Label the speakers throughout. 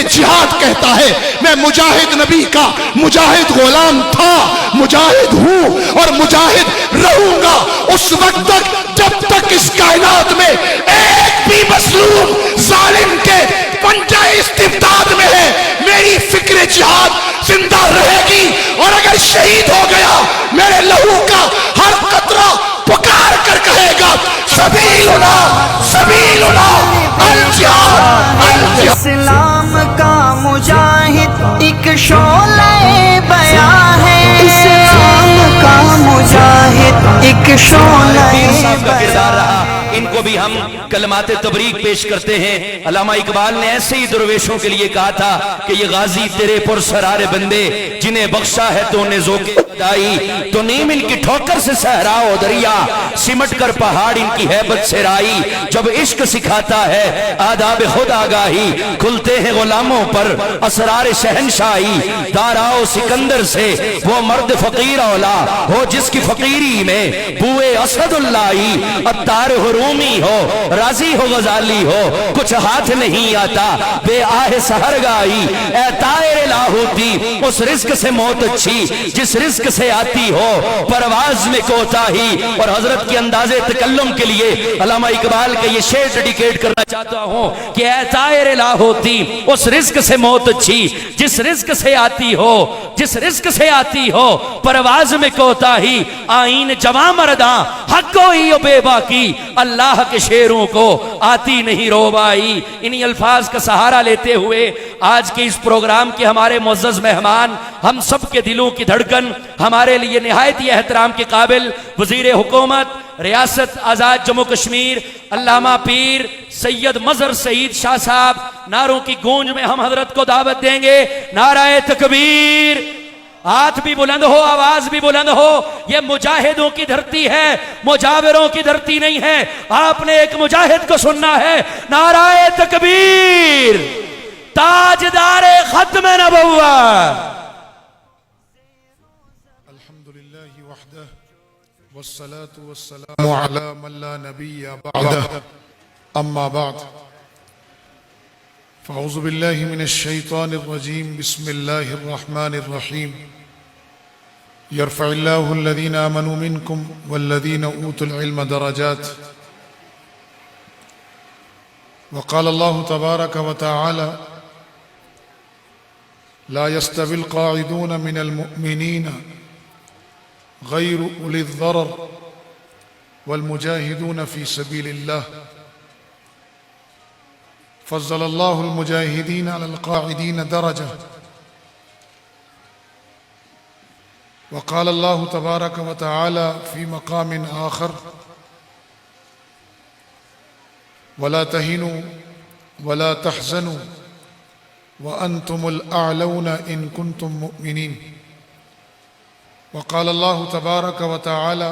Speaker 1: جہاد کہتا ہے میں مجاہد نبی کا مجاہد غلام تھا، مجاہد ہوں اور مجاہد رہوں گا اس وقت تک جب تک اس کائنات میں ایک بھی مظلوم ظالم کے پنجہ استبداد میں ہے میری فکر جہاد زندہ رہے گی، اور اگر شہید ہو گیا میرے لہو کا ہر قطرہ پکار کر کہے گا سبیلنا سبیلنا الجہاد الجہاد۔
Speaker 2: اسلام کا مجاہد ایک شعلہ بیان ہے، اسلام کا مجاہد ایک شعلہ بیان۔
Speaker 3: ان کو بھی ہم کلمات تبریک پیش کرتے ہیں۔ علامہ اقبال نے ایسے ہی درویشوں کے لیے کہا تھا کہ یہ غازی تیرے پرسرار بندے جنہیں بخشا ہے تو نے ذوق خدائی، تو نیم ان کی ٹھوکر سے صحرا و دریا، سمٹ کر پہاڑ ان کی ہیبت سے رائی، جب عشق سکھاتا ہے آداب خود آگاہی، کھلتے ہیں غلاموں پر اسرار شہنشاہی، داراؤ سکندر سے وہ مرد فقیر اولا ہو جس کی فقیری میں بوئے اسد اللہ، اتار رومی ہو راضی ہو غزالی ہو کچھ ہاتھ نہیں آتا بے آہ سہر گائی، اے طائر لاہوتی اس رزق سے موت اچھی جس رزق سے آتی ہو پرواز میں کوتاہی۔ اور حضرت کی انداز تکلم کے لیے علامہ اقبال کا یہ شعر ڈیڈیکیٹ کرنا چاہتا ہوں کہ اے طائر لاہوتی اس رزق سے موت اچھی جس رزق سے آتی ہو، جس رزق سے آتی ہو پرواز میں کوتاہی، آئین جواں مرداں حق گوئی و بے باکی، اللہ کے شیروں کو آتی نہیں روبائی۔ انہی الفاظ کا سہارا لیتے ہوئے آج کے اس پروگرام کے ہمارے معزز مہمان، ہم سب کے دلوں کی دھڑکن، ہمارے لیے نہایت ہی احترام کے قابل وزیر حکومت ریاست آزاد جموں کشمیر علامہ پیر سید مظہر سعید شاہ صاحب، نعروں کی گونج میں ہم حضرت کو دعوت دیں گے۔ نعرہ تکبیر، ہاتھ بھی بلند ہو آواز بھی بلند ہو، یہ مجاہدوں کی دھرتی ہے، مجاوروں کی دھرتی نہیں ہے۔ آپ نے ایک مجاہد کو سننا ہے۔ نعرہ تکبیر، تاجدار ختم نبوت۔
Speaker 1: الحمدللہ وحدہ والصلاة والسلام علی من لا نبی بعدہ، اما بعد فاعوذ باللہ من الشیطان الرجیم، بسم اللہ الرحمن الرحیم۔ یرفع اللہ الذین آمنوا منکم والذین اوتوا العلم درجات، وقال اللہ تبارک وتعالی لا يستوي القاعدون من المؤمنين غير أولي الضرر والمجاهدون في سبيل الله، فضل الله المجاهدين على القاعدين درجة، وقال الله تبارك وتعالى في مقام آخر ولا تهنوا ولا تحزنوا وأنتم الأعلون إن كنتم مؤمنين، وقال الله تبارك وتعالى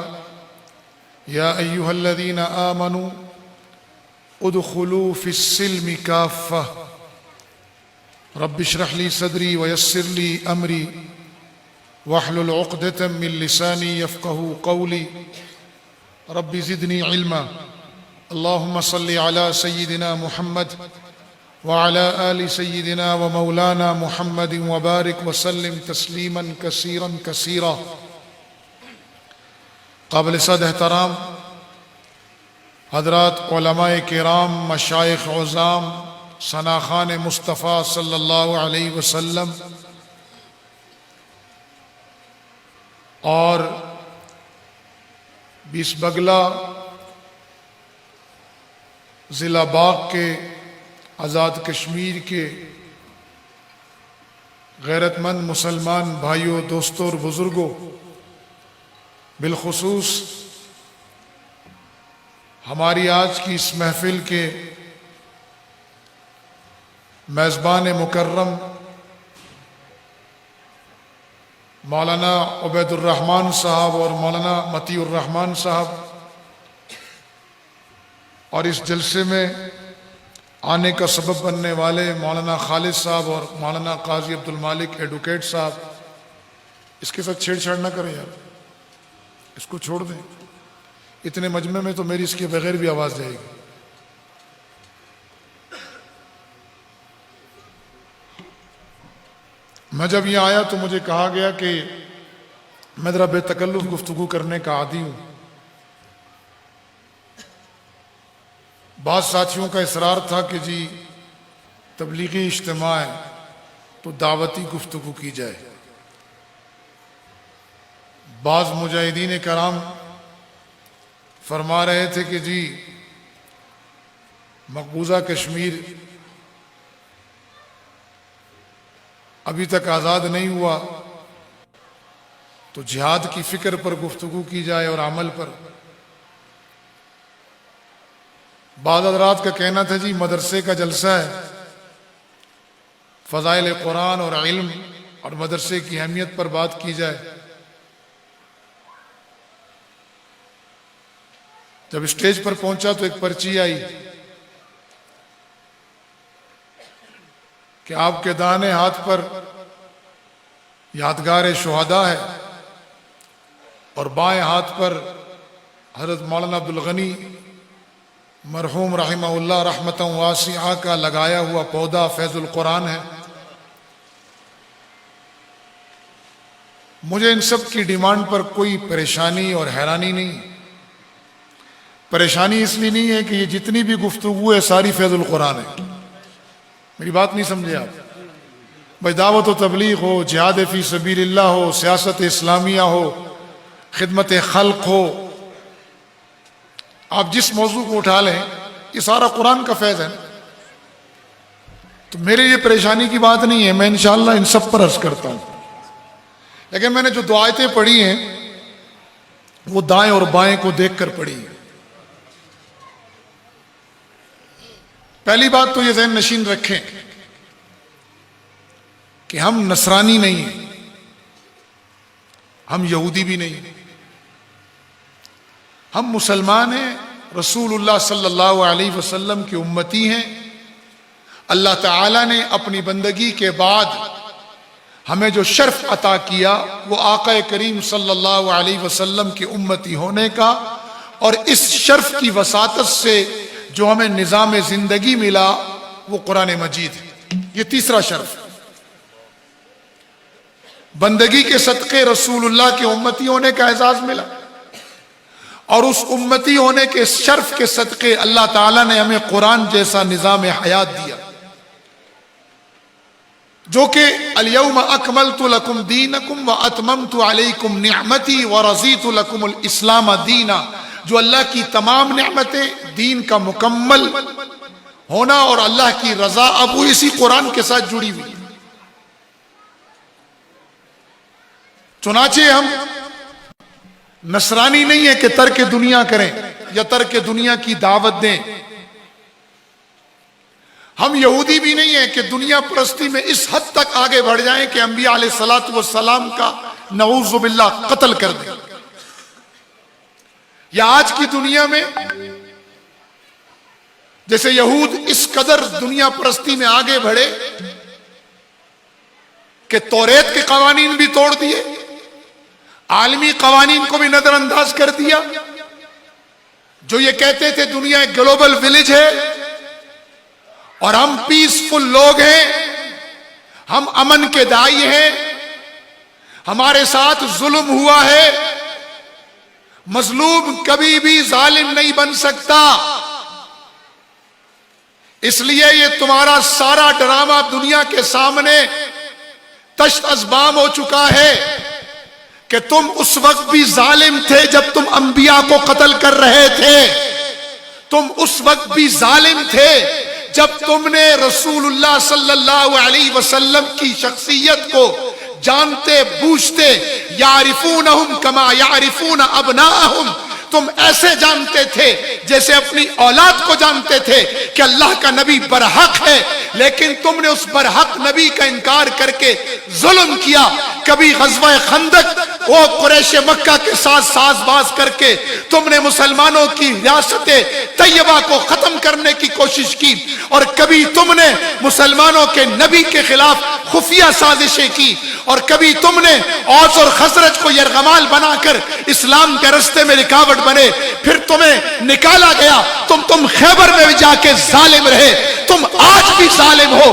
Speaker 1: يا أيها الذين آمنوا ادخلوا في السلم كافة، رب اشرح لي صدري ويسر لي أمري واحلل عقدة من لساني يفقه قولي، رب زدني علما، اللهم صل على سيدنا محمد وعلى آل سيدنا ومولانا محمد وبارك وسلم تسليما كثيرا كثيرا۔ قابل صد احترام حضرات علماء کرام، مشائخ عظام، ثناخان مصطفیٰ صلی اللہ علیہ وسلم، اور بیس بگلا ضلع باغ کے آزاد کشمیر کے غیرت مند مسلمان بھائیوں، دوستوں اور بزرگوں، بالخصوص ہماری آج کی اس محفل کے میزبان مکرم مولانا عبید الرحمن صاحب اور مولانا مطیع الرحمن صاحب، اور اس جلسے میں آنے کا سبب بننے والے مولانا خالد صاحب اور مولانا قاضی عبد المالک ایڈوکیٹ صاحب، اس کے ساتھ چھیڑ چھاڑ نہ کریں یار، اس کو چھوڑ دیں، اتنے مجمع میں تو میری اس کے بغیر بھی آواز جائے گی۔ میں جب یہاں آیا تو مجھے کہا گیا کہ میں ذرا بے تکلف گفتگو کرنے کا عادی ہوں. بعض ساتھیوں کا اصرار تھا کہ جی تبلیغی اجتماع ہے تو دعوتی گفتگو کی جائے. بعض مجاہدین کرام فرما رہے تھے کہ جی مقبوضہ کشمیر ابھی تک آزاد نہیں ہوا تو جہاد کی فکر پر گفتگو کی جائے اور عمل پر. بعض حضرات کا کہنا تھا جی مدرسے کا جلسہ ہے، فضائل قرآن اور علم اور مدرسے کی اہمیت پر بات کی جائے. جب اسٹیج پر پہنچا تو ایک پرچی آئی کہ آپ کے دانے ہاتھ پر یادگار شہداء ہے اور بائیں ہاتھ پر حضرت مولانا عبدالغنی مرحوم رحمہ اللہ رحمتاً واسعہ کا لگایا ہوا پودا فیض القرآن ہے. مجھے ان سب کی ڈیمانڈ پر کوئی پریشانی اور حیرانی نہیں. پریشانی اس لیے نہیں ہے کہ یہ جتنی بھی گفتگو ہے ساری فیض القرآن ہے. میری بات نہیں سمجھے آپ. بھائی دعوت و تبلیغ ہو، جہاد فی سبیل اللہ ہو، سیاست اسلامیہ ہو، خدمت خلق ہو، آپ جس موضوع کو اٹھا لیں یہ سارا قرآن کا فیض ہے. تو میرے یہ پریشانی کی بات نہیں ہے، میں انشاءاللہ ان سب پر عرض کرتا ہوں. لیکن میں نے جو دو آیتیں پڑھی ہیں وہ دائیں اور بائیں کو دیکھ کر پڑھی ہیں. پہلی بات تو یہ ذہن نشین رکھیں کہ ہم نصرانی نہیں ہیں، ہم یہودی بھی نہیں ہیں، ہم مسلمان ہیں، رسول اللہ صلی اللہ علیہ وسلم کی امتی ہیں. اللہ تعالیٰ نے اپنی بندگی کے بعد ہمیں جو شرف عطا کیا وہ آقا کریم صلی اللہ علیہ وسلم کی امتی ہونے کا، اور اس شرف کی وساطت سے جو ہمیں نظام زندگی ملا وہ قرآن مجید ہے. یہ تیسرا شرف. بندگی کے صدقے رسول اللہ کے امتی ہونے کا اعزاز ملا، اور اس امتی ہونے کے شرف کے صدقے اللہ تعالیٰ نے ہمیں قرآن جیسا نظام حیات دیا، جو کہ الیوم اکملت لکم دینکم واتممت علیکم نعمتی ورضیت لکم الاسلام دینا. جو اللہ کی تمام نعمتیں، دین کا مکمل ہونا اور اللہ کی رضا، اب وہ اسی قرآن کے ساتھ جڑی ہوئی. چنانچہ ہم نصرانی نہیں ہے کہ ترک دنیا کریں یا ترک دنیا کی دعوت دیں. ہم یہودی بھی نہیں ہیں کہ دنیا پرستی میں اس حد تک آگے بڑھ جائیں کہ انبیاء علیہ الصلوۃ والسلام کا نعوذ باللہ قتل کر دیں. یا آج کی دنیا میں جیسے یہود اس قدر دنیا پرستی میں آگے بڑھے کہ توریت کے قوانین بھی توڑ دیے، عالمی قوانین کو بھی نظر انداز کر دیا. جو یہ کہتے تھے دنیا ایک گلوبل ولیج ہے اور ہم پیسفل لوگ ہیں، ہم امن کے دائی ہیں، ہمارے ساتھ ظلم ہوا ہے، مظلوم کبھی بھی ظالم نہیں بن سکتا، اس لیے یہ تمہارا سارا ڈرامہ دنیا کے سامنے تشت ازبام ہو چکا ہے کہ تم اس وقت بھی ظالم تھے جب تم انبیاء کو قتل کر رہے تھے، تم اس وقت بھی ظالم تھے جب تم نے رسول اللہ صلی اللہ علیہ وسلم کی شخصیت کو جانتے بوجھتے یعرفونہم کما یعرفون ابناءہم، تم ایسے جانتے تھے جیسے اپنی اولاد کو جانتے تھے کہ اللہ کا نبی برحق ہے، لیکن تم نے اس برحق نبی کا انکار کر کے ظلم کیا. کبھی غزوہ خندق وہ قریش مکہ کے ساتھ ساز باز کر کے تم نے مسلمانوں کی ریاست طیبہ کو ختم کرنے کی کوشش کی، اور کبھی تم نے مسلمانوں کے نبی کے خلاف خفیہ سازشیں کی، اور کبھی تم نے اوس اور خزرج کو یرغمال بنا کر اسلام کے رستے میں رکاوٹ بنے. پھر تمہیں نکالا گیا، تم خیبر میں جا کے ظالم رہے. تم آج بھی ظالم ہو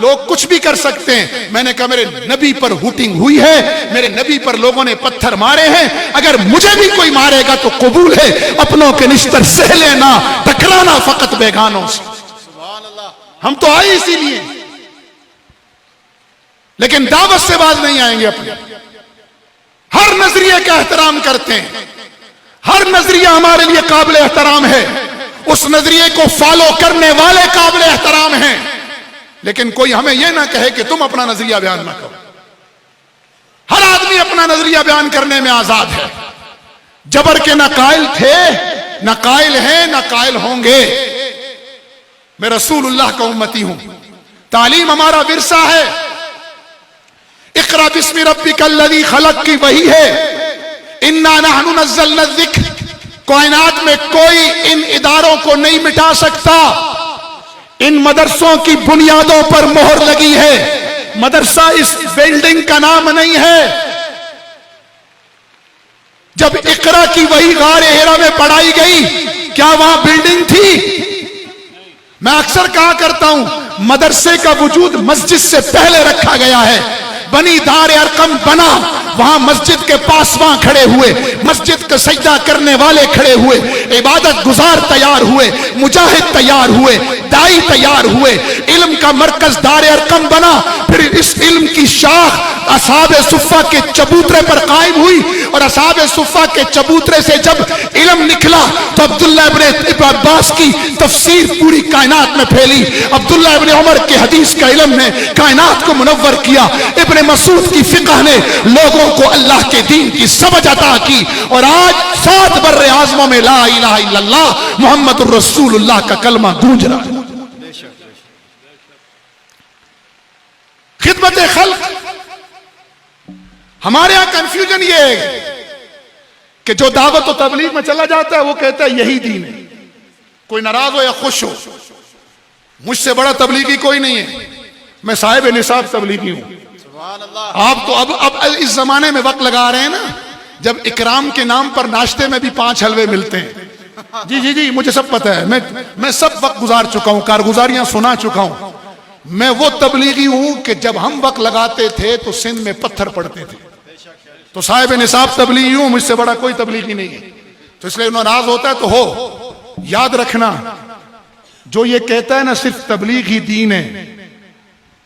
Speaker 1: لوگ کچھ بھی کر سکتے ہیں. میں نے کہا میرے نبی پر ہوٹنگ ہوئی ہے, میرے نبی پر لوگوں نے پتھر مارے ہیں, اگر مجھے بھی کوئی مارے گا تو قبول ہے, اپنوں کے نشتر سہ لینا, ٹکرانا فقط بیگانوں سے. ہم تو آئے اسی لیے, لیکن دعوت سے باز نہیں آئیں گے. اپنے ہر نظریے کا احترام کرتے ہیں, ہر نظریہ ہمارے لیے قابل احترام ہے, اس نظریے کو فالو کرنے والے قابل احترام ہیں, لیکن کوئی ہمیں یہ نہ کہے کہ تم اپنا نظریہ بیان نہ کرو. ہر آدمی اپنا نظریہ بیان کرنے میں آزاد ہے. جبر کے نہ قائل تھے, نہ قائل ہیں, نہ قائل ہوں گے. میں رسول اللہ کا امتی ہوں, تعلیم ہمارا ورثہ ہے. اقرا بسم ربک الذی خلق کی وہی ہے, انا نحن نزلنا الذکر. کائنات میں کوئی ان اداروں کو نہیں مٹا سکتا. ان مدرسوں کی بنیادوں پر مہر لگی ہے. مدرسہ اس بلڈنگ کا نام نہیں ہے. جب اقرا کی وہی غار ہیرا میں پڑھائی گئی, کیا وہاں بلڈنگ تھی؟ میں اکثر کہا کرتا ہوں, مدرسے کا وجود مسجد سے پہلے رکھا گیا ہے. بنی دار ارقم بنا, وہاں مسجد کے پاسباں کھڑے ہوئے, مسجد کا سجدہ کرنے والے کھڑے ہوئے, عبادت گزار تیار ہوئے, مجاہد تیار ہوئے, دائی تیار ہوئے, علم کا مرکز دار ارقم بنا. پھر اس علم کی شاخ اصحاب صفہ کے چبوترے پر قائم ہوئی, اور اصحاب صفہ کے چبوترے سے جب علم نکلا تو عبداللہ ابن عباس کی تفسیر پوری کائنات میں پھیلی. عبداللہ ابن عمر کے حدیث کا علم نے کائنات کو منور کیا. ابن مسعود کی فقہ نے لوگوں کو اللہ کے دین کی سمجھ عطا کی, اور آج 7 بر اعظموں میں لا الہ الا اللہ محمد الرسول اللہ کا کلمہ گونج رہا ہے. خدمت خلق. ہمارے ہاں کنفیوژن یہ ہے کہ جو دعوت و تبلیغ میں چلا جاتا ہے وہ کہتا ہے یہی دین ہے. کوئی ناراض ہو یا خوش ہو, مجھ سے بڑا تبلیغی کوئی نہیں ہے. میں صاحب نصاب تبلیغی ہوں. آپ تو اب اس زمانے میں وقت لگا رہے ہیں نا, جب اکرام کے نام پر ناشتے میں بھی 5 حلوے ملتے ہیں. جی مجھے سب پتہ ہے, میں سب وقت گزار چکا ہوں, کارگزاریاں سنا چکا ہوں. میں وہ تبلیغی ہوں کہ جب ہم وقت لگاتے تھے تو سندھ میں پتھر پڑتے تھے. تو صاحب نصاب تبلیغی ہوں, مجھ سے بڑا کوئی تبلیغی نہیں ہے. تو اس لیے ناراض ہوتا ہے تو ہو. یاد رکھنا, جو یہ کہتا ہے نا صرف تبلیغ ہی دین ہے,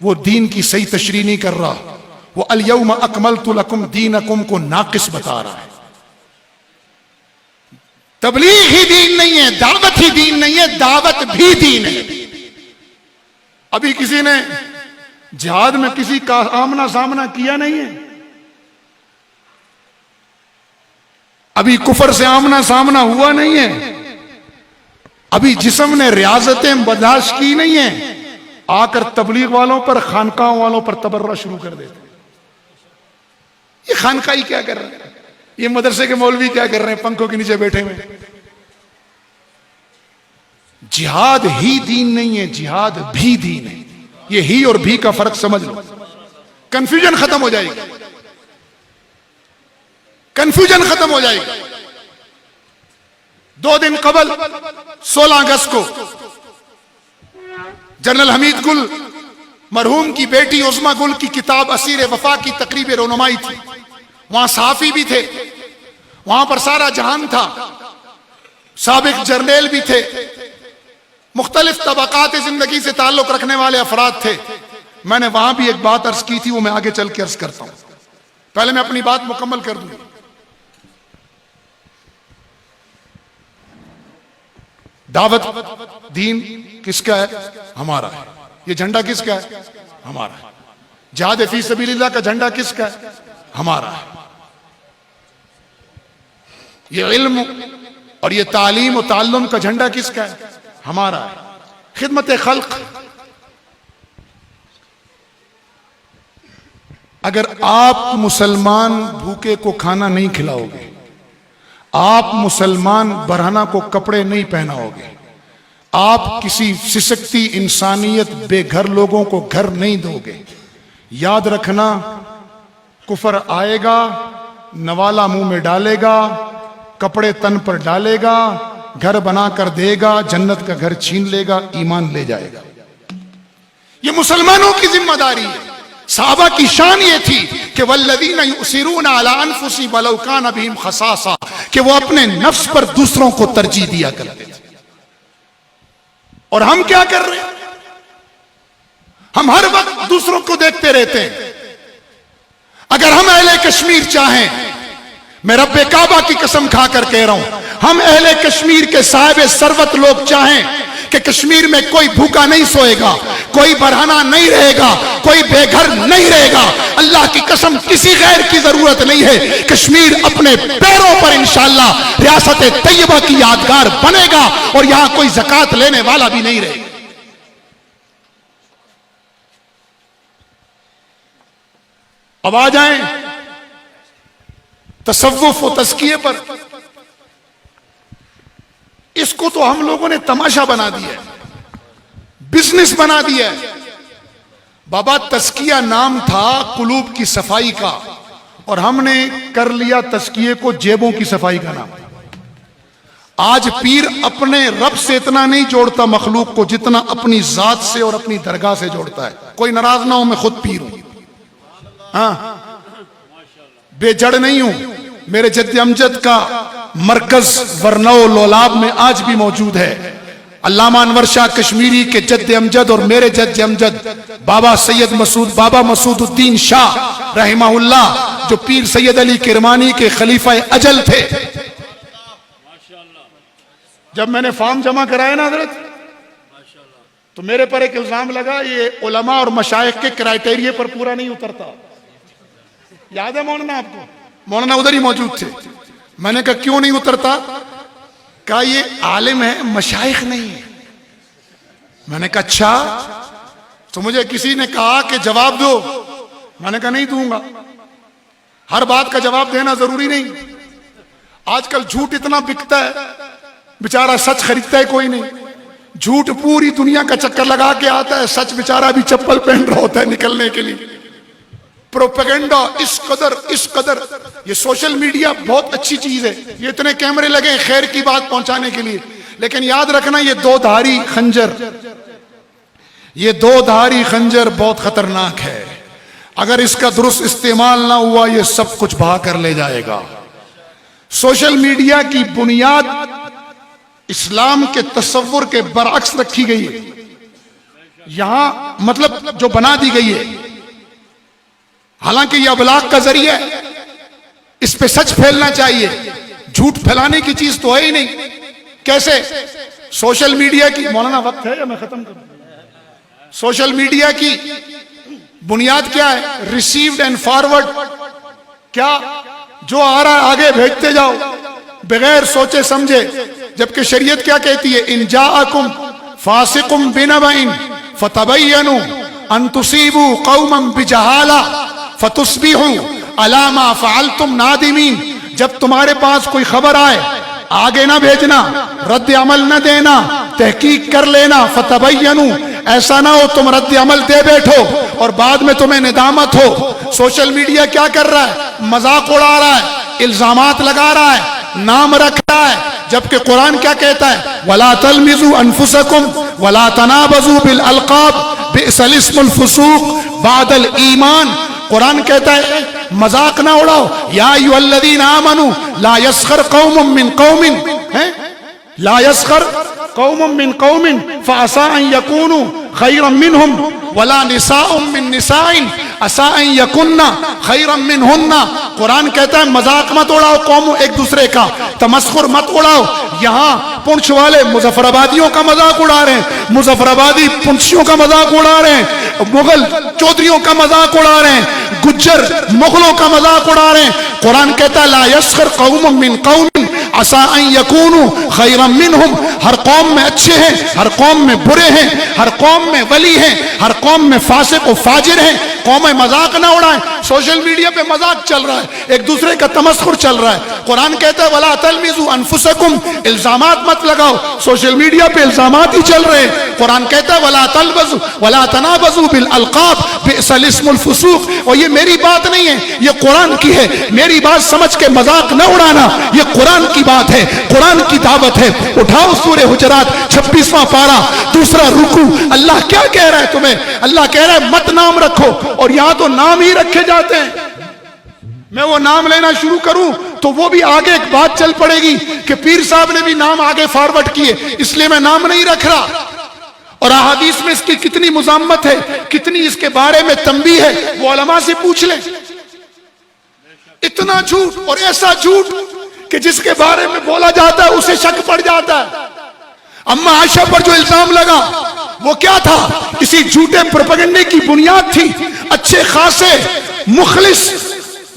Speaker 1: وہ دین کی صحیح تشریح نہیں کر رہا. وہ الیوم اکملت لکم دینکم کو ناقص بتا رہا ہے. تبلیغ ہی دین نہیں ہے, دعوت ہی دین نہیں ہے, دعوت بھی دین ہے. ابھی کسی نے جہاد میں کسی کا آمنا سامنا کیا نہیں ہے. ابھی کفر سے آمنا سامنا ہوا نہیں ہے. ابھی جسم نے ریاضتیں برداشت کی نہیں ہیں. آ کر تبلیغ والوں پر, خانقاہوں والوں پر تبرہ شروع کر دیتے. یہ خانقاہی کیا کر رہے ہیں, یہ مدرسے کے مولوی کیا کر رہے ہیں پنکھوں کے نیچے بیٹھے ہوئے. جہاد ہی دین نہیں ہے, جہاد بھی دین ہے. یہ ہی اور بھی کا فرق سمجھ لو, کنفیوژن ختم ہو جائے گی. کنفیوژن ختم ہو جائے گی. 2 دن قبل 16 اگست کو جنرل حمید گل مرحوم کی بیٹی عظما گل کی کتاب اسیر وفا کی تقریب رونمائی تھی. وہاں صحافی بھی تھے, وہاں پر سارا جہان تھا, سابق جرنیل بھی تھے, مختلف طبقات زندگی سے تعلق رکھنے والے افراد تھے. میں نے وہاں بھی ایک بات عرض کی تھی, وہ میں آگے چل کے عرض کرتا ہوں. پہلے میں اپنی بات مکمل کر دوں. دعوت دین کس کا ہے؟ ہمارا ہے. یہ جھنڈا کس کا ہے؟ ہمارا ہے. جہاد فی سبیل اللہ کا جھنڈا کس کا ہے؟ ہمارا ہے. یہ علم اور یہ تعلیم و تعلم کا جھنڈا کس کا ہے؟ ہمارا ہے. خدمت خلق. اگر آپ مسلمان بھوکے کو کھانا نہیں کھلاؤ گے, آپ مسلمان برہنہ کو کپڑے نہیں پہناؤ گے, آپ کسی سسکتی انسانیت بے گھر لوگوں کو گھر نہیں دو گے, یاد رکھنا کفر آئے گا, نوالا منہ میں ڈالے گا, کپڑے تن پر ڈالے گا, گھر بنا کر دے گا, جنت کا گھر چھین لے گا, ایمان لے جائے گا. یہ مسلمانوں کی ذمہ داری ہے. صحابہ کی شان یہ تھی کہ والذین یؤثرون علی انفسہم ولو کان بہم خصاصہ، کہ وہ اپنے نفس پر دوسروں کو ترجیح دیا کرتے تھے. اور ہم کیا کر رہے ہیں؟ ہم ہر وقت دوسروں کو دیکھتے رہتے ہیں. اگر ہم اہل کشمیر چاہیں، میں رب کعبہ کی قسم کھا کر کہہ رہا ہوں، ہم اہل کشمیر کے صاحب ثروت لوگ چاہیں کہ کشمیر میں کوئی بھوکا نہیں سوئے گا، کوئی برہنہ نہیں رہے گا، کوئی بے گھر نہیں رہے گا، اللہ کی قسم کسی غیر کی ضرورت نہیں ہے. کشمیر اپنے پیروں پر انشاءاللہ ریاست طیبہ کی یادگار بنے گا اور یہاں کوئی زکوٰۃ لینے والا بھی نہیں رہے گا. اب آ جائیں تصوف و تزکیے پر. اس کو تو ہم لوگوں نے تماشا بنا دیا ہے، بزنس بنا دیا ہے. بابا تزکیہ نام تھا قلوب کی صفائی کا، اور ہم نے کر لیا تزکیے کو جیبوں کی صفائی کا نام. آج پیر اپنے رب سے اتنا نہیں جوڑتا مخلوق کو جتنا اپنی ذات سے اور اپنی درگاہ سے جوڑتا ہے. کوئی ناراض نہ ہو، میں خود پیر ہوں، ہاں بے جڑ نہیں ہوں. میرے جد امجد کا مرکز ورنو لولاب میں آج بھی موجود ہے. علامہ انور شاہ کشمیری کے جد امجد اور میرے جد امجد بابا سید مسعود، بابا مسعود الدین شاہ رحمہ اللہ، جو پیر سید علی کرمانی کے خلیفہ اجل تھے. جب میں نے فارم جمع کرایا نا حضرت، تو میرے پر ایک الزام لگا یہ علماء اور مشائخ کے کرائٹیریے پر پورا نہیں اترتا. یاد ہے مولانا آپ کو؟ مولانا ادھر ہی موجود تھے. میں نے کہا کیوں نہیں اترتا؟ کہا یہ عالم ہے، مشائخ نہیں ہے. میں نے کہا اچھا. تو مجھے کسی نے کہا کہ جواب دو. میں نے کہا نہیں دوں گا. ہر بات کا جواب دینا ضروری نہیں. آج کل جھوٹ اتنا بکتا ہے، بیچارہ سچ خریدتا ہے کوئی نہیں. جھوٹ پوری دنیا کا چکر لگا کے آتا ہے، سچ بیچارہ بھی چپل پہن رہا ہوتا ہے نکلنے کے لیے. پروپیگنڈا اس قدر. یہ سوشل میڈیا بہت اچھی چیز ہے، یہ اتنے کیمرے لگے خیر کی بات پہنچانے کے لیے، لیکن یاد رکھنا یہ دو دھاری خنجر بہت خطرناک ہے. اگر اس کا درست استعمال نہ ہوا یہ سب کچھ بہا کر لے جائے گا. سوشل میڈیا کی بنیاد اسلام کے تصور کے برعکس رکھی گئی ہے. یہاں مطلب جو بنا دی گئی ہے، حالانکہ یہ ابلاغ کا ذریعہ ہے، اس پہ سچ پھیلنا چاہیے. جھوٹ پھیلانے کی چیز تو ہے ہی نہیں. کیسے؟ سوشل میڈیا کی، مولانا وقت ہے یا میں ختم کروں؟ سوشل میڈیا کی بنیاد کیا ہے؟ Received and forward. کیا جو آ رہا ہے آگے بھیجتے جاؤ بغیر سوچے سمجھے. جبکہ شریعت کیا کہتی ہے؟ ان جاءکم فاسق بنبأ فتبینوا ان تصیبوا قوما بجہالہ فتصبحوا علی ما فعلتم نادمین. جب تمہارے پاس کوئی خبر آئے آگے نہ بھیجنا، رد عمل نہ دینا، تحقیق کر لینا. فتبینوا، ایسا نہ ہو تم رد عمل دے بیٹھو اور بعد میں تمہیں ندامت ہو. سوشل میڈیا کیا کر رہا ہے؟ مذاق اڑا رہا ہے، الزامات لگا رہا ہے، نام رکھ رہا ہے. جبکہ قرآن کیا کہتا ہے؟ وَلَا تَلْمِزُوا أَنفُسَكُمْ وَلَا تَنَابَزُوا بِالْأَلْقَابِ بِئْسَ الِاسْمُ الْفُسُوقُ بَعْدَ الْإِيمَانِ. قرآن کہتا ہے مذاق نہ اڑاؤ. یا ایھا الذین آمنوا لا یسخر قوم من قوم، لا یسخر قوم من قوم فعسى ان یکونوا خیرا منهم ولا نساء من نساء عسى ان یکن خیرا منہن. قرآن کہتا ہے مذاق مت اڑاؤ قوم ایک دوسرے کا، تمسخر مت اڑاؤ. یہاں پنچھ والے مظفر آبادیوں کا مذاق اڑا رہے ہیں، مظفر آبادی پنچھیوں کا مذاق اڑا رہے ہیں، مغل چودھریوں کا مذاق اڑا رہے ہیں، گجر مغلوں کا مذاق اڑا رہے ہیں. قرآن کہتا ہے لا یسخر قوم من قوم عسى ان یکونوا خیرا منہم. ہر قوم میں اچھے ہیں، ہر قوم میں برے ہیں، ہر قوم میں ولی ہیں، ہر قوم میں فاسق و فاجر ہیں. قوم مذاق نہ اڑائیں. سوشل میڈیا پہ مذاق چل رہا ہے, ایک دوسرے کا تمسخر چل رہا ہے. قرآن کہتا ہے وَلَا تَلْمِزُوا أَنفُسَكُمْ, الزامات مت لگاؤ. سوشل میڈیا پہ الزامات ہی چل رہے ہیں. قرآن کہتا ہے وَلَا تَلْبَسُوا وَلَا تَنَابَزُوا بِالْأَلْقَابِ بِئْسَ الْاسْمُ الْفُسُوقُ. اور یہ میری بات نہیں ہے, یہ قرآن کی ہے. میری بات سمجھ کے مذاق نہ اڑانا, یہ قرآن کی بات ہے, قرآن کی دعوت ہے. اٹھاؤ سورہ حجرات 26واں پارہ دوسرا رکوع. اللہ کیا کہہ رہا ہے تمہیں؟ اللہ کہہ رہا ہے مت نام رکھو, اور یہاں تو نام ہی رکھے جاتے ہیں. میں وہ نام لینا شروع کروں تو وہ بھی آگے ایک بات چل پڑے گی کہ پیر صاحب نے بھی نام آگے فارورڈ کیے, اس لیے میں نام نہیں رکھ رہا. اور احادیث میں اس کی کتنی مذمت ہے, کتنی اس کے بارے میں تنبیہ ہے, وہ علماء سے پوچھ لیں. اتنا جھوٹ, اور ایسا جھوٹ کہ جس کے بارے میں بولا جاتا ہے اسے شک پڑ جاتا ہے. اما عائشہ پر جو الزام لگا وہ کیا تھا؟ اسی جھوٹے پروپیگنڈے کی بنیاد تھی. اچھے خاصے مخلص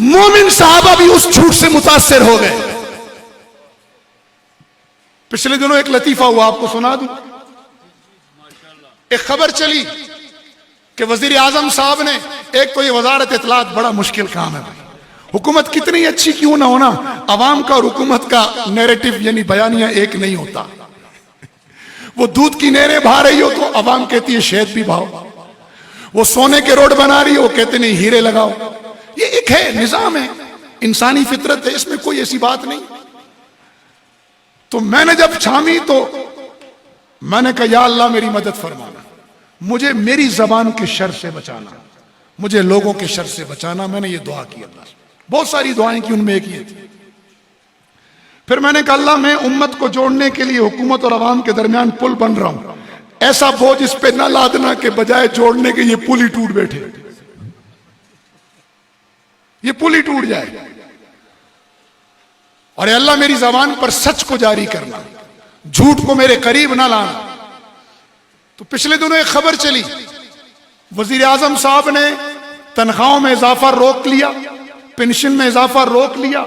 Speaker 1: مومن صحابہ بھی اس جھوٹ سے متاثر ہو گئے. پچھلے دنوں ایک لطیفہ ہوا, آپ کو سنا دوں. ایک خبر چلی کہ وزیر اعظم صاحب نے, ایک تو یہ وزارت اطلاعات بڑا مشکل کام ہے بھائی, حکومت کتنی اچھی کیوں نہ ہونا, عوام کا اور حکومت کا نیریٹو یعنی بیانیہ ایک نہیں ہوتا. وہ دودھ کی نہریں بہا رہی ہو تو عوام کہتی ہے شہد بھی بہاؤ, وہ سونے کے روڈ بنا رہی ہو کہتے نہیں ہیرے لگاؤ. یہ ایک ہے, نظام ہے, انسانی فطرت ہے, اس میں کوئی ایسی بات نہیں. تو میں نے جب چھامی تو میں نے کہا یا اللہ میری مدد فرمانا, مجھے میری زبان کے شر سے بچانا, مجھے لوگوں کے شر سے بچانا. میں نے یہ دعا کی اللہ سے, بہت ساری دعائیں کی, ان میں ایک یہ تھی. پھر میں نے کہا اللہ میں امت کو جوڑنے کے لیے حکومت اور عوام کے درمیان پل بن رہا ہوں, ایسا بوجھ اس پہ نہ لادنا کہ بجائے جوڑنے کے یہ پل ہی ٹوٹ بیٹھے, یہ پل ہی ٹوٹ جائے. اور اے اللہ میری زبان پر سچ کو جاری کرنا, جھوٹ کو میرے قریب نہ لانا. تو پچھلے دنوں ایک خبر چلی, وزیر اعظم صاحب نے تنخواہوں میں اضافہ روک لیا, پینشن میں اضافہ روک لیا,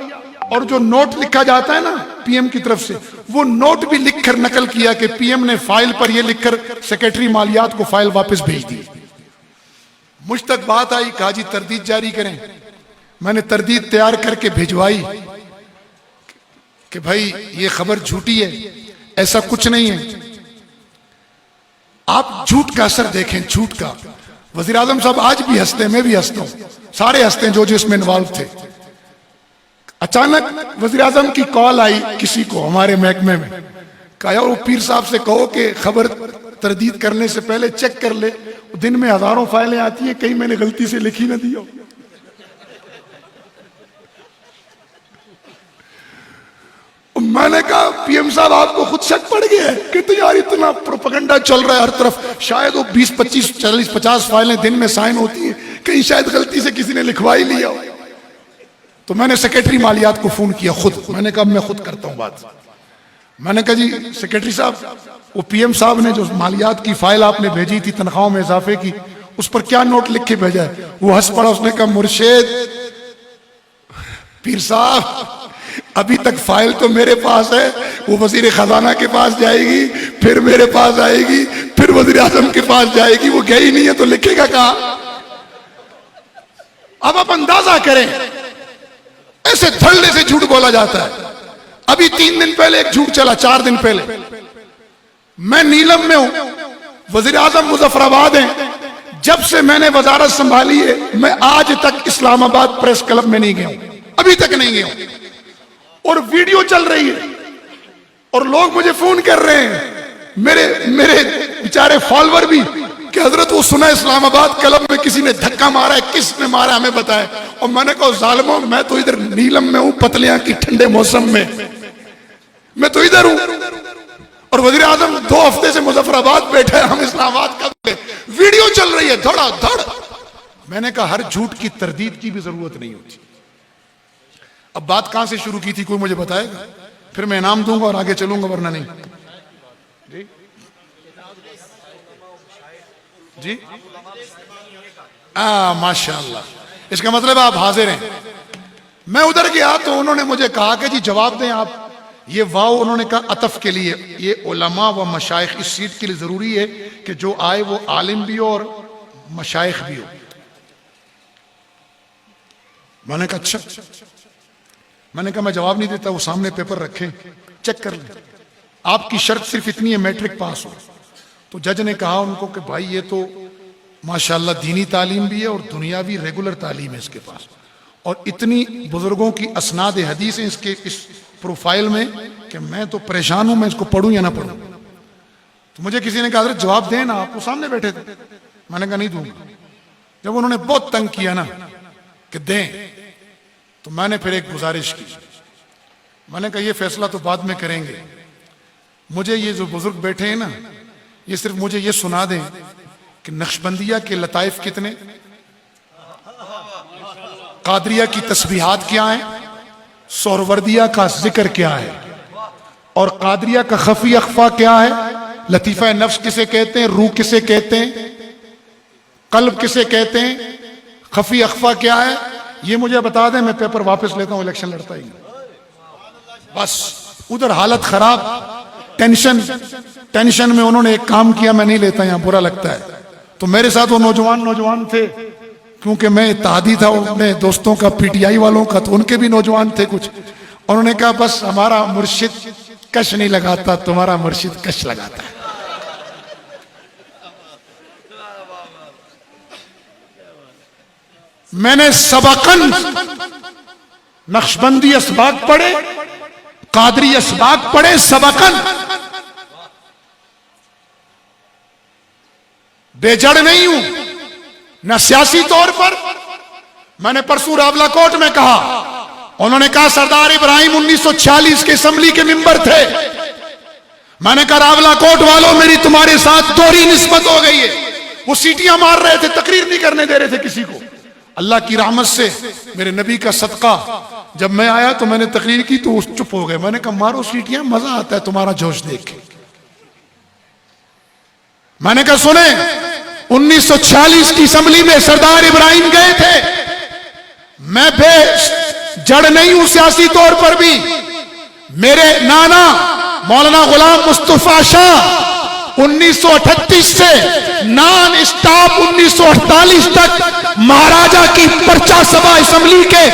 Speaker 1: اور جو نوٹ لکھا جاتا ہے نا پی ایم کی طرف سے, وہ نوٹ بھی لکھ کر نقل کیا کہ پی ایم نے فائل پر یہ لکھ کر سیکریٹری مالیات کو فائل واپس بھیج دی. مجھ تک بات آئی, کہا جی تردید جاری کریں. میں نے تردید تیار کر کے بھیجوائی کہ بھائی یہ خبر جھوٹی ہے, ایسا کچھ نہیں ہے. آپ جھوٹ کا اثر دیکھیں, جھوٹ کا. وزیر اعظم صاحب آج بھی ہنستے ہیں, میں بھی ہنستا ہوں, سارے ہنستے ہیں جو اس میں انوالو تھے. اچانک وزیر اعظم کی کال آئی کسی کو ہمارے محکمے میں, کہا یار وہ پیر صاحب سے کہو کہ خبر تردید کرنے سے پہلے چیک کر لے, دن میں ہزاروں فائلیں آتی ہیں, کہیں میں نے غلطی سے لکھی نہ دی ہو. میں نے کہا پی ایم صاحب آپ کو خود شک پڑ گیا ہے کہ تو یار اتنا پروپیگنڈا چل رہا ہے ہر طرف, شاید وہ 20 25 40 50 فائلیں دن میں سائن ہوتی ہیں, کہیں شاید غلطی سے کسی نے لکھوا ہی لیا ہو. تو میں نے سیکریٹری مالیات کو فون کیا خود, میں نے کہا میں خود کرتا ہوں بات. میں نے کہا جی سیکریٹری صاحب وہ پی ایم صاحب نے جو مالیات کی فائل آپ نے بھیجی تھی تنخواہوں میں اضافے کی, اس پر کیا نوٹ لکھ کے بھیجا ہے؟ وہ ہنس پڑا, اس نے کہا مرشد پیر صاحب ابھی تک فائل تو میرے پاس ہے, وہ وزیر خزانہ کے پاس جائے گی, پھر میرے پاس آئے گی, پھر وزیر اعظم کے پاس جائے گی, وہ گئی نہیں ہے تو لکھے گا کہاں؟ اب آپ اندازہ کریں ایسے دھڑلے سے جھوٹ بولا جاتا ہے. ابھی 3 دن پہلے ایک جھوٹ چلا, 4 دن پہلے. میں نیلم میں ہوں, وزیر اعظم مظفر آباد ہیں. جب سے میں نے وزارت سنبھالی ہے میں آج تک اسلام آباد پریس کلب میں نہیں گیا ہوں, ابھی تک نہیں گیا ہوں. اور ویڈیو چل رہی ہے اور لوگ مجھے فون کر رہے ہیں, میرے بیچارے فالوور بھی, کہ حضرت وہ سنا اسلام آباد کلب میں کسی نے دھکا مارا ہے, کس نے مارا ہمیں بتائے. اور میں نے کہا ظالموں میں تو ادھر نیلم میں ہوں, پتلیاں کی ٹھنڈے موسم میں تو ادھر ہوں, اور وزیر اعظم 2 ہفتے سے مظفر آباد بیٹھے ہیں, ہم اسلام آباد کب, ویڈیو چل رہی ہے دھڑا دھڑ. میں نے کہا ہر جھوٹ کی تردید کی بھی ضرورت نہیں ہوتی. اب بات کہاں سے شروع کی تھی کوئی مجھے بتائے گا؟ پھر میں انعام دوں گا اور آگے چلوں گا, ورنہ نہیں. جی ماشاءاللہ, اس کا مطلب آپ حاضر ہیں. میں ادھر گیا تو انہوں نے مجھے کہا کہ جی جواب دیں آپ. یہ واو انہوں نے کہا عطف کے لیے, یہ علماء و مشائخ اس سیٹ کے لیے ضروری ہے کہ جو آئے وہ عالم بھی ہو اور مشائخ بھی ہو. میں نے کہا اچھا. میں نے کہا میں جواب نہیں دیتا, وہ سامنے پیپر رکھے, چیک کر لیں, آپ کی شرط صرف اتنی ہے میٹرک پاس ہو. تو جج نے کہا ان کو کہ بھائی یہ تو ماشاءاللہ دینی تعلیم بھی ہے اور دنیاوی ریگولر تعلیم ہے اس کے پاس, اور اتنی بزرگوں کی اسناد حدیث ہیں اس کے اس پروفائل میں کہ میں تو پریشان ہوں میں اس کو پڑھوں یا نہ پڑھوں. تو مجھے کسی نے کہا حضرت جواب دیں نا, آپ وہ سامنے بیٹھے تھے. میں نے کہا نہیں دوں گا. جب انہوں نے بہت تنگ کیا نا کہ دیں, تو میں نے پھر ایک گزارش کی. میں نے کہا یہ فیصلہ تو بعد میں کریں گے, مجھے یہ جو بزرگ بیٹھے ہیں نا یہ صرف مجھے یہ سنا دیں کہ نقشبندیہ کے لطائف کتنے, قادریہ کی تسبیحات کیا ہیں, سہروردیہ کا ذکر کیا ہے, اور قادریہ کا خفی اخفا کیا ہے, لطیفہ نفس کسے کہتے ہیں, روح کسے کہتے ہیں, قلب کسے کہتے ہیں, خفی اخفا کیا ہے, یہ مجھے بتا دیں, میں پیپر واپس لیتا ہوں, الیکشن لڑتا ہی بس. ادھر حالت خراب, ٹینشن میں انہوں نے ایک کام کیا, میں نہیں لیتا, یہاں برا لگتا ہے. تو میرے ساتھ وہ نوجوان تھے, کیونکہ میں اتحادی تھا اپنے دوستوں کا, پی ٹی آئی والوں کا, تو ان کے بھی نوجوان تھے کچھ. انہوں نے کہا بس ہمارا مرشد کش نہیں لگاتا, تمہارا مرشد کش لگاتا ہے. میں نے سبقن نقشبندی اسباق پڑھے, قادری اسباق پڑھے, سبقن. بے جڑ نہیں ہوں نہ سیاسی طور پر. میں نے پرسوں راولہ کوٹ میں کہا, انہوں نے کہا سردار ابراہیم 1946 کے اسمبلی کے ممبر تھے. میں نے کہا راولہ کوٹ والوں میری تمہارے ساتھ دوہری نسبت ہو گئی ہے. وہ سیٹیاں مار رہے تھے, تقریر نہیں کرنے دے رہے تھے کسی کو. اللہ کی رحمت سے میرے نبی کا صدقہ, جب میں آیا تو میں نے تقریر کی تو وہ چپ ہو گئے. میں نے کہا مارو سیٹیاں, مزہ آتا ہے تمہارا جوش دیکھ کے. میں نے کہا سنیں, 1946 کی اسمبلی میں سردار ابراہیم گئے تھے. میں بے جڑ نہیں ہوں سیاسی طور پر بھی. میرے نانا مولانا غلام مصطفیٰ شاہ 1938 سے نان اسٹاپ 1948 تک مہاراجا کی پرچہ سبھا اسمبلی کے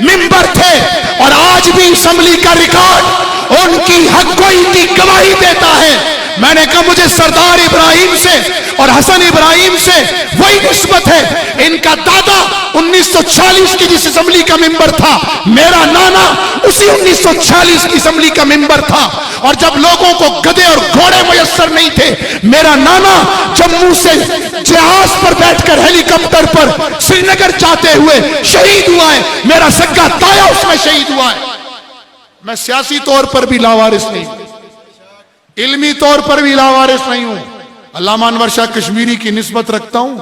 Speaker 1: ممبر تھے, اور آج بھی اسمبلی کا ریکارڈ ان کی حق گوئی کی گواہی دیتا ہے. میں نے کہا مجھے سردار ابراہیم سے اور حسن ابراہیم سے وہی نسبت ہے. ان کا دادا 1946 کی جس اسمبلی کا ممبر تھا, میرا نانا اسی 1946 کی اسمبلی کا ممبر تھا. اور جب لوگوں کو گدھے اور گھوڑے میسر نہیں تھے, میرا نانا جموں سے جہاز پر بیٹھ کر ہیلی کاپٹر پر سری نگر جاتے ہوئے شہید ہوا ہے. میرا سگا تایا اس میں شہید ہوا ہے. میں سیاسی طور پر بھی لاوارث نہیں ہوں, علمی طور پر بھی لاوارث نہیں ہوں. علامہ انور شاہ کشمیری کی نسبت رکھتا ہوں,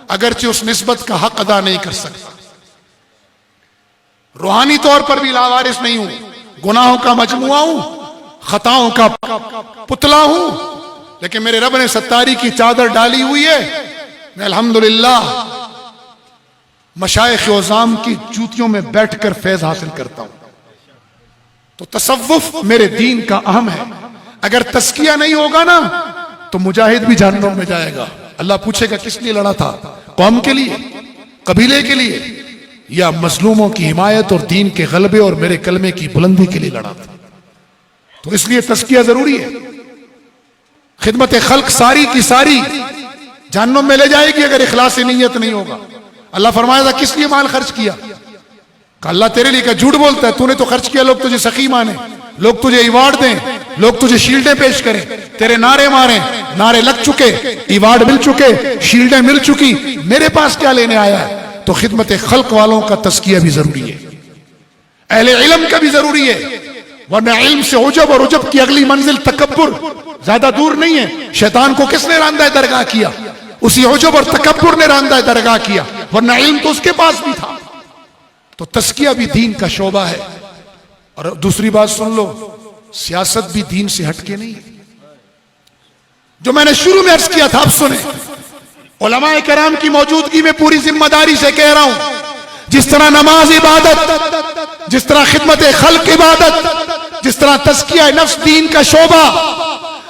Speaker 1: اگرچہ اس نسبت کا حق ادا نہیں کر سکتا. روحانی طور پر بھی لاوارث نہیں ہوں, گناہوں کا مجموعہ ہوں, خطاؤں کا پتلا ہوں, لیکن میرے رب نے ستاری کی چادر ڈالی ہوئی ہے. میں الحمدللہ مشائخ عظام کی جوتیوں میں بیٹھ کر فیض حاصل کرتا ہوں. تو تصوف میرے دین کا اہم ہے. اگر تزکیہ نہیں ہوگا نا تو مجاہد بھی جہنم میں جائے گا. اللہ پوچھے گا کس لیے لڑا تھا, قوم کے لیے, قبیلے کے لیے, یا مظلوموں کی حمایت اور دین کے غلبے اور میرے کلمے کی بلندی کے لیے لڑا تھا. تو اس لیے تزکیہ ضروری ہے. خدمت خلق ساری کی ساری جہنم میں لے جائے گی اگر اخلاص نیت نہیں ہوگا. اللہ فرمایا تھا کس لیے مال خرچ کیا, کہ اللہ تیرے لیے, کہ جھوٹ بولتا ہے, تو نے تو خرچ کیا لوگ تجھے سخی مانے, لوگ تجھے ایوارڈ دیں, لوگ تجھے شیلڈیں پیش کریں, تیرے نعرے ماریں, نعرے لگ چکے, ایوارڈ مل چکے, شیلڈیں مل چکی, میرے پاس کیا لینے آیا ہے. تو خدمت خلق والوں کا تزکیہ بھی ضروری ہے, اہل علم کا بھی ضروری ہے, ورنہ علم سے عجب, اور عجب کی اگلی منزل تکبر زیادہ دور نہیں ہے. شیطان کو کس نے راندہ درگاہ کیا, اسی عجب اور تکبر نے راندہ درگاہ کیا, ورنہ علم تو اس کے پاس بھی تھا. تو تزکیہ بھی دین کا شعبہ ہے. اور دوسری بات سن لو, سیاست بھی دین سے ہٹ کے نہیں ہے. جو میں نے شروع میں عرض کیا تھا اب سنیں, علماء کرام کی موجودگی میں پوری ذمہ داری سے کہہ رہا ہوں, جس طرح نماز عبادت, جس طرح خدمت خلق عبادت, جس طرح تزکیہ نفس دین کا شعبہ,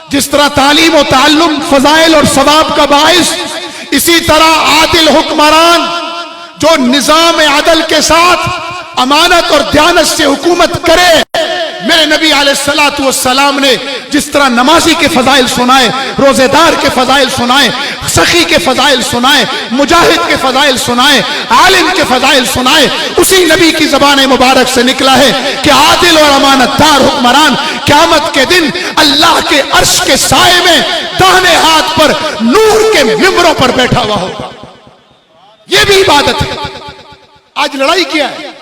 Speaker 1: جس طرح تعلیم و تعلم فضائل اور ثواب کا باعث, اسی طرح عادل حکمران جو نظام عدل کے ساتھ امانت اور دیانت سے حکومت کرے. میرے نبی علیہ الصلوۃ والسلام نے جس طرح نمازی کے فضائل سنائے, روزے دار کے فضائل سنائے, سخی کے فضائل سنائے, مجاہد کے فضائل سنائے, عالم کے فضائل سنائے, اسی نبی کی زبان مبارک سے نکلا ہے کہ عادل اور امانت دار حکمران قیامت کے دن اللہ کے عرش کے سائے میں داہنے ہاتھ پر نور کے ممبروں پر بیٹھا ہوا ہوگا. یہ بھی عبادت ہے. آج لڑائی کیا ہے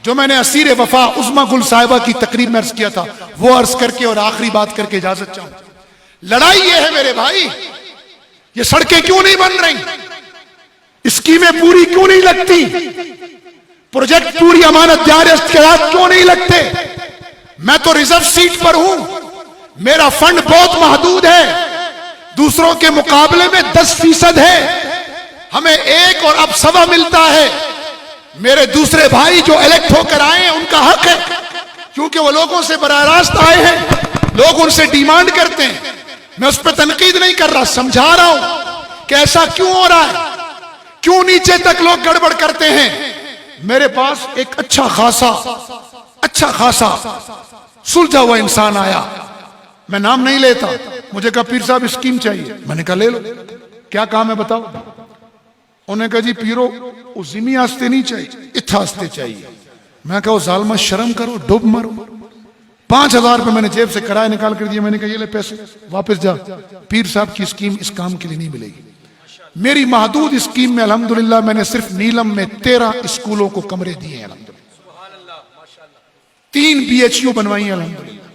Speaker 1: جو میں نے اسیر وفا عظما گل صاحبہ کی تقریر میں عرض کیا تھا, وہ عرض کر کے اور آخری بات کر کے اجازت چاہوں. لڑائی یہ ہے میرے بھائی, یہ سڑکیں کیوں نہیں بن رہی, اسکیمیں پوری کیوں نہیں لگتی, پروجیکٹ پوری امانت داریت کے ساتھ کیوں نہیں لگتے. میں تو ریزرو سیٹ پر ہوں, میرا فنڈ بہت محدود ہے, دوسروں کے مقابلے میں 10% ہے, ہمیں 1 اور اب 1.25 ملتا ہے. میرے دوسرے بھائی جو الیکٹ ہو کر آئے ہیں ان کا حق ہے, کیونکہ وہ لوگوں سے براہ راست آئے ہیں, لوگ ان سے ڈیمانڈ کرتے ہیں. میں اس پہ تنقید نہیں کر رہا, سمجھا رہا ہوں کہ ایسا کیوں ہو رہا ہے, کیوں نیچے تک لوگ گڑبڑ کرتے ہیں. میرے پاس ایک اچھا خاصا سلجھا ہوا انسان آیا, میں نام نہیں لیتا, مجھے کہا پیر صاحب اسکیم چاہیے. میں نے کہا لے لو, کیا کام ہے بتاؤ. انہوں نے کہا جی پیرو وہ زمین آستے نہیں چاہیے, اتھا آستے چاہیے. میں کہا وہ ظالمہ شرم کرو, ڈوب مرو. 5,000 روپے میں نے جیب سے کرایہ نکال کر دیا. میں نے کہا یہ لے پیسے, واپس جا, پیر صاحب کی اسکیم اس کام کے لیے نہیں ملے گی. میری محدود اسکیم میں الحمدللہ میں نے صرف نیلم میں 13 اسکولوں کو کمرے دیے ہیں الحمدللہ, 3 BHU بنوائی ہیں الحمدللہ.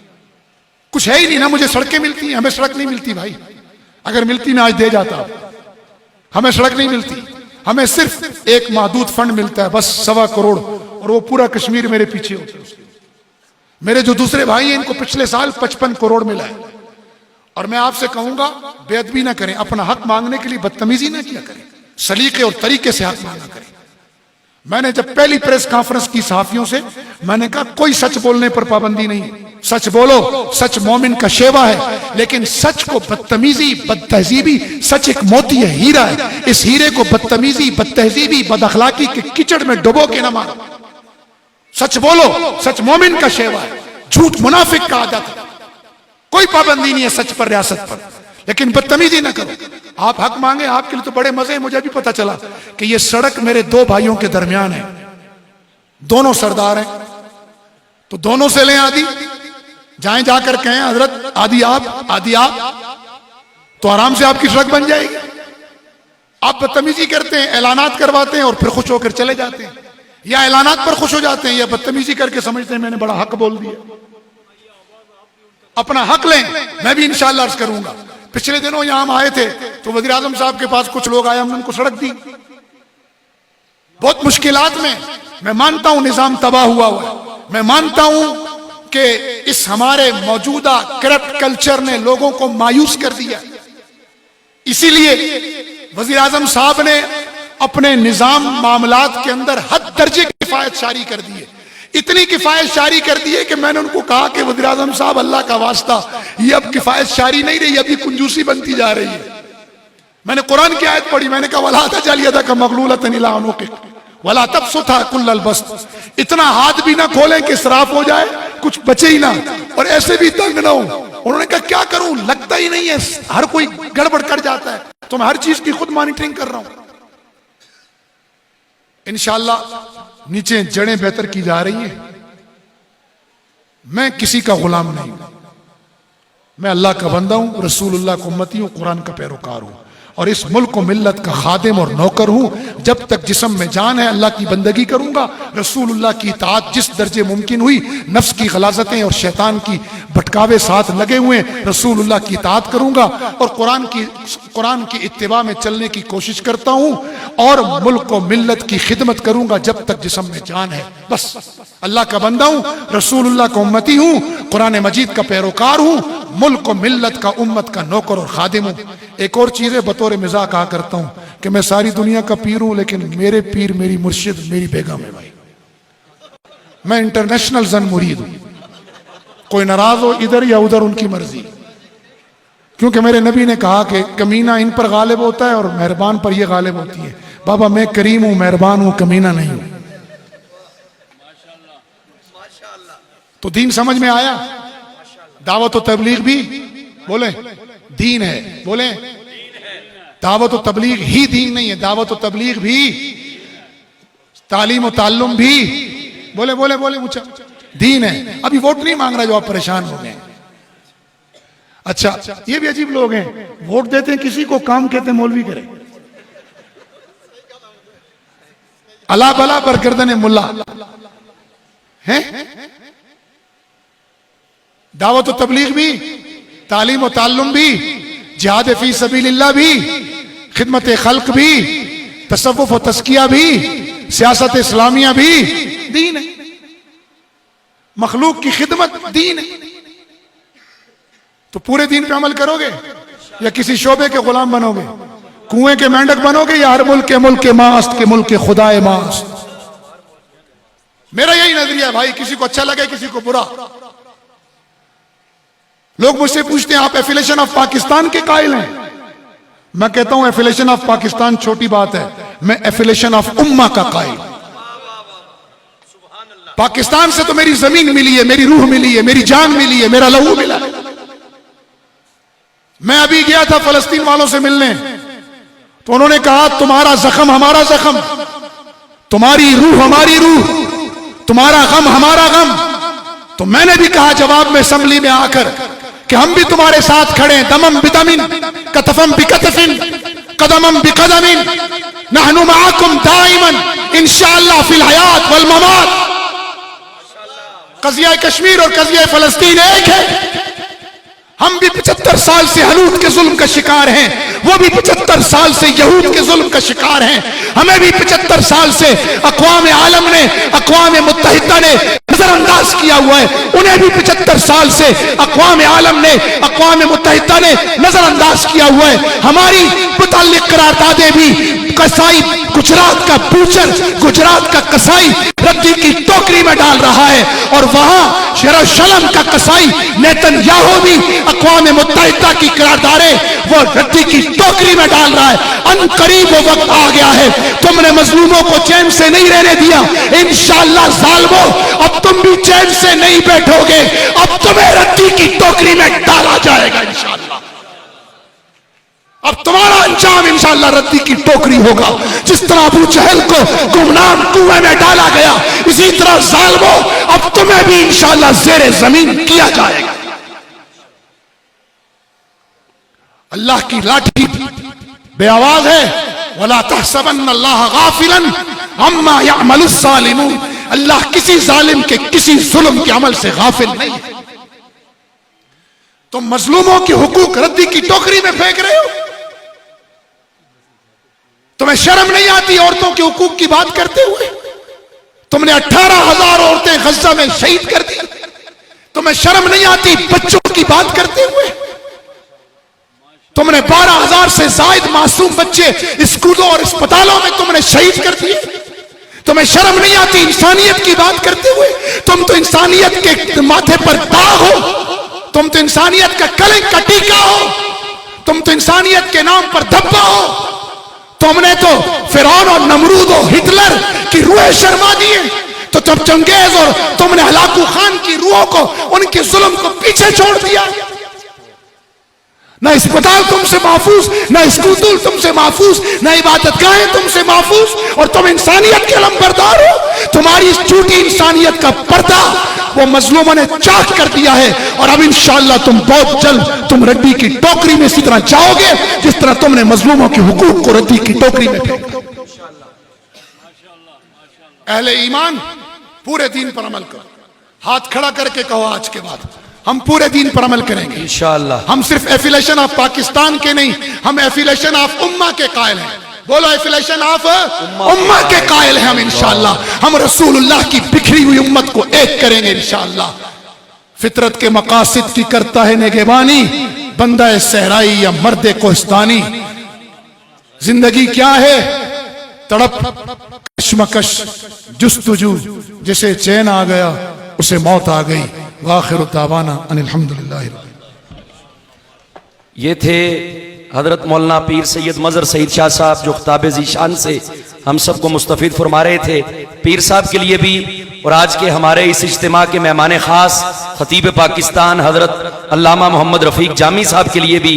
Speaker 1: کچھ ہے ہی نہیں نا, مجھے سڑکیں ملتی ہیں, ہمیں سڑک نہیں ملتی بھائی. اگر ملتی نا آج دے جاتا, ہمیں سڑک نہیں ملتی, ہمیں صرف ایک محدود فنڈ ملتا ہے بس 1.25 کروڑ, اور وہ پورا کشمیر میرے پیچھے ہوتا ہے. میرے جو دوسرے بھائی ہیں ان کو پچھلے سال 55 کروڑ ملا ہے. اور میں آپ سے کہوں گا بے ادبی نہ کریں, اپنا حق مانگنے کے لیے بدتمیزی نہ کیا کریں, سلیقے اور طریقے سے حق مانگا کریں. میں نے جب پہلی پریس کانفرنس کی صحافیوں سے, میں نے کہا کوئی سچ بولنے پر پابندی نہیں, سچ بولو, سچ مومن کا شیوا ہے, لیکن سچ کو بدتمیزی, بد تہذیبی, سچ ایک موتی ہے, ہیرا ہے, اس ہیرے کو بدتمیزی, بد تہذیبی, بد اخلاقی کے کچڑ میں ڈبو کے نہ مارو. سچ بولو, سچ مومن کا شیوا ہے, جھوٹ منافق کا عادت ہے. کوئی پابندی نہیں ہے سچ پر, ریاست پر, لیکن بدتمیزی نہ کرو. آپ حق مانگے, آپ کے لیے تو بڑے مزے. مجھے بھی پتا چلا کہ یہ سڑک میرے 2 بھائیوں کے درمیان ہے, دونوں سردار ہیں, تو دونوں سے لیں آدھی, جائیں جا کر کہیں حضرت آدھی آپ, تو آرام سے آپ کی سڑک بن جائے گی. آپ بدتمیزی کرتے ہیں, اعلانات کرواتے ہیں اور پھر خوش ہو کر چلے جاتے ہیں, یا اعلانات پر خوش ہو جاتے ہیں یا بدتمیزی کر کے سمجھتے ہیں میں نے بڑا حق بول دیا. اپنا حق لیں, میں بھی انشاءاللہ عرض کروں گا. پچھلے دنوں یہاں ہم آئے تھے تو وزیر اعظم صاحب کے پاس کچھ لوگ آئے, ہم نے ان کو سڑک دی. بہت مشکلات میں مانتا ہوں نظام تباہ ہوا ہے, میں مانتا ہوں کہ اس ہمارے موجودہ کرپٹ کلچر نے لوگوں کو مایوس کر دیا. اسی لیے وزیر اعظم صاحب نے اپنے نظام معاملات کے اندر حد درجے کی کفایت جاری کر دی ہے. اتنی کفایت جاری کر دی ہے کہ میں نے ان کو کہا کہ وزیر اعظم صاحب اللہ کا واسطہ یہ اب کفایت جاری نہیں رہی, ابھی کنجوسی بنتی جا رہی ہے. میں نے قرآن کی آیت پڑھی, میں نے کہا وَلَا تَجْعَلْ يَدَكَ مَغْلُولَةً إِلَىٰ عُنُقِكَ وَلَا تَبْسُطْهَا كُلَّ الْبَسْطِ. اتنا ہاتھ بھی نہ کھولیں کہ اسراف ہو جائے, کچھ بچے ہی نہ, اور ایسے بھی تنگ نہ ہو. انہوں نے کہا کیا کروں, لگتا ہی نہیں ہے, ہر کوئی گڑبڑ کر جاتا ہے, تو میں ہر چیز کی خود مانیٹرنگ کر رہا ہوں. انشاءاللہ نیچے جڑیں بہتر کی جا رہی ہیں. میں کسی کا غلام نہیں ہوں, میں اللہ کا بندہ ہوں, رسول اللہ کا امتی ہوں, قرآن کا پیروکار ہوں, اور اس ملک و ملت کا خادم اور نوکر ہوں. جب تک جسم میں جان ہے اللہ کی بندگی کروں گا. رسول اللہ کی اطاعت جس درجے ممکن ہوئی, نفس کی غلاظتیں اور شیطان کی بھٹکاوے ساتھ لگے ہوئے, رسول اللہ کی اطاعت کروں گا اور قرآن کی اتباع میں چلنے کی کوشش کرتا ہوں, اور ملک و ملت کی خدمت کروں گا جب تک جسم میں جان ہے. بس اللہ کا بندہ ہوں, رسول اللہ کا امتی ہوں, قرآن مجید کا پیروکار ہوں, ملک و ملت کا امت کا نوکر اور خادم ہوں. ایک اور چیز ہے, بطور مزاح کہا کرتا ہوں کہ میں ساری دنیا کا پیر ہوں, لیکن میرے پیر میری مرشد میری بیگم ہے بھائی. میں انٹرنیشنل زن مرید ہوں. کوئی ناراض ہو ادھر یا ادھر, ان کی مرضی, کیونکہ میرے نبی نے کہا کہ کمینہ ان پر غالب ہوتا ہے اور مہربان پر یہ غالب ہوتی ہے. بابا میں کریم ہوں, مہربان ہوں, کمینہ نہیں ہوں. تو دین سمجھ میں آیا؟ دعوت و تبلیغ بھی بولیں دین ہے، بولیں دعوت و تبلیغ ہی دین نہیں ہے، دعوت و تبلیغ بھی، تعلیم و تعلم بھی، بولے بولے بولے اونچا، دین ہے۔ ابھی ووٹ نہیں مانگ رہا جو آپ پریشان ہو گئے۔ اچھا یہ بھی عجیب لوگ ہیں، ووٹ دیتے ہیں کسی کو، کام کہتے ہیں مولوی کرے، اللہ بلا پر گردن ملا ہیں۔ دعوت و تبلیغ بھی، تعلیم و تعلم بھی، جہاد فی سبیل اللہ بھی، خدمت خلق بھی، تصوف و تزکیہ بھی، سیاست اسلامیہ بھی دین ہے۔ مخلوق کی خدمت دین ہے۔ تو پورے دین پہ عمل کرو گے یا کسی شعبے کے غلام بنو گے؟ کنویں کے مینڈک بنو گے یا ہر ملک کے ماست کے ملک کے خدائے ماست؟ میرا یہی نظریہ ہے بھائی، کسی کو اچھا لگے کسی کو برا۔ لوگ مجھ سے پوچھتے ہیں آپ ایفیلیشن آف پاکستان کے قائل ہیں؟ میں کہتا ہوں ایفیلیشن آف پاکستان چھوٹی بات ہے، میں ایفیلیشن آف امہ کا قائل ہوں۔ پاکستان سے تو میری زمین ملی ہے، میری روح ملی ہے، میری جان ملی ہے، میرا لہو ملا ہے۔ میں ابھی گیا تھا فلسطین والوں سے ملنے، تو انہوں نے کہا تمہارا زخم ہمارا زخم، تمہاری روح ہماری روح، تمہارا غم ہمارا غم۔ تو میں نے بھی کہا جواب میں اسمبلی میں آ کر کہ ہم بھی تمہارے ساتھ کھڑے ہیں، دمم بدمن کتفم بکتفن قدمم بقدم، نحن معاکم دائما انشاءاللہ فی الحیات والممات۔ قضیہ کشمیر اور قضیہ فلسطین ایک ہے۔ ہم بھی 75 سال سے ہنود کے ظلم کا شکار ہیں، وہ بھی 75 سال سے یہود کے ظلم کا شکار ہیں۔ ہمیں بھی 75 سال سے اقوام عالم نے، اقوام متحدہ نے نظر انداز کیا ہوا ہے، انہیں بھی 75 سال سے اقوام عالم نے، اقوام متحدہ نے نظر انداز کیا ہوا ہے۔ ہماری متعلق قراردادیں بھی، قصائی گجرات کا بوچر، گجرات کا قصائی ردی کی ٹوکری میں ڈال رہا ہے، اور وہاں یروشلم کا قصائی نیتن یاہو بھی اقوام متحدہ کی قراردادیں وہ ردی کی ٹوکری میں ڈال رہا ہے۔ ان قریب وہ وقت آ گیا ہے، تم نے مظلوموں کو چین سے نہیں رہنے دیا، انشاءاللہ ظالموں اب تم بھی چین سے نہیں بیٹھو گے، اب تمہیں ردی کی ٹوکری میں ڈالا جائے گا انشاءاللہ۔ اب تمہارا انجام انشاءاللہ ردی کی ٹوکری ہوگا۔ جس طرح ابو جہل کو گمنام کنویں میں ڈالا گیا، اسی طرح ظالموں اب تمہیں بھی انشاءاللہ زیر زمین کیا جائے گا۔ اللہ کی لاٹھی بے آواز ہے، وَلَا تَحْسَبَنَّ اللَّهَ غَافِلًا عَمَّا يَعْمَلُ الظَّالِمُونَ۔ اللہ کسی ظالم کے کسی ظلم کے عمل سے غافل نہیں ہے۔ تم مظلوموں کی حقوق ردی کی ٹوکری میں پھینک رہے ہو، تمہیں شرم نہیں آتی عورتوں کے حقوق کی بات کرتے ہوئے؟ تم نے 18,000 عورتیں غزہ میں شہید کر دی، تمہیں شرم نہیں آتی بچوں کی بات کرتے ہوئے؟ تم نے 12,000 سے زائد معصوم بچے اسکولوں اور اسپتالوں میں تم نے شہید کر دیے، تمہیں شرم نہیں آتی انسانیت کی بات کرتے ہوئے؟ تم تو انسانیت کے ماتھے پر داغ ہو، تم تو انسانیت کا کلنک کا ٹیکا ہو، تم تو انسانیت کے نام پر دھبا ہو۔ تم نے تو فرعون اور نمرود اور ہٹلر کی روحیں شرما دیے، تو جب چنگیز اور تم نے ہلاکو خان کی روحوں کو، ان کے ظلم کو پیچھے چھوڑ دیا۔ نہ اسپتال تم سے محفوظ، نہ اسکول تم سے محفوظ، نہ عبادت گاہیں تم سے محفوظ، اور تم انسانیت کے علمبردار ہو۔ تمہاری اس جھوٹی انسانیت کا پردہ وہ مظلوموں نے چاک کر دیا ہے، اور اب انشاءاللہ تم بہت جلد تم ردی کی ٹوکری میں اسی طرح جاؤ گے جس طرح تم نے مظلوموں کے حقوق کو ردی کی ٹوکری میں پھینکا۔ اہل ایمان پورے دین پر عمل کرو، ہاتھ کھڑا کر کے کہو آج کے بعد ہم پورے دین پر عمل کریں گے
Speaker 3: انشاءاللہ۔
Speaker 1: ہم صرف ایفیلیشن آف پاکستان کے نہیں، ہم ایفیلیشن آف امہ کے قائل ہیں۔ بولو ایفیلیشن آف امہ کے قائل ہیں ہم انشاءاللہ۔ ہم رسول اللہ کی بکھری ہوئی امت کو ایک کریں گے انشاءاللہ۔ فطرت کے مقاصد کی کرتا ہے نگہبانی، بندہ صحرائی یا مرد کوہستانی۔ زندگی کیا ہے؟ تڑپ، کشمکش، جستجو، جسے چین آ گیا اسے موت آ گئی۔ وآخر دعوانا ان الحمدللہ۔
Speaker 3: یہ تھے حضرت مولانا پیر سید مظہر سعید شاہ صاحب جو خطاب ذیشان سے ہم سب کو مستفید فرما رہے تھے۔ پیر صاحب کے لیے بھی اور آج کے ہمارے اس اجتماع کے مہمان خاص خطیب پاکستان حضرت علامہ محمد رفیق جامی صاحب کے لیے بھی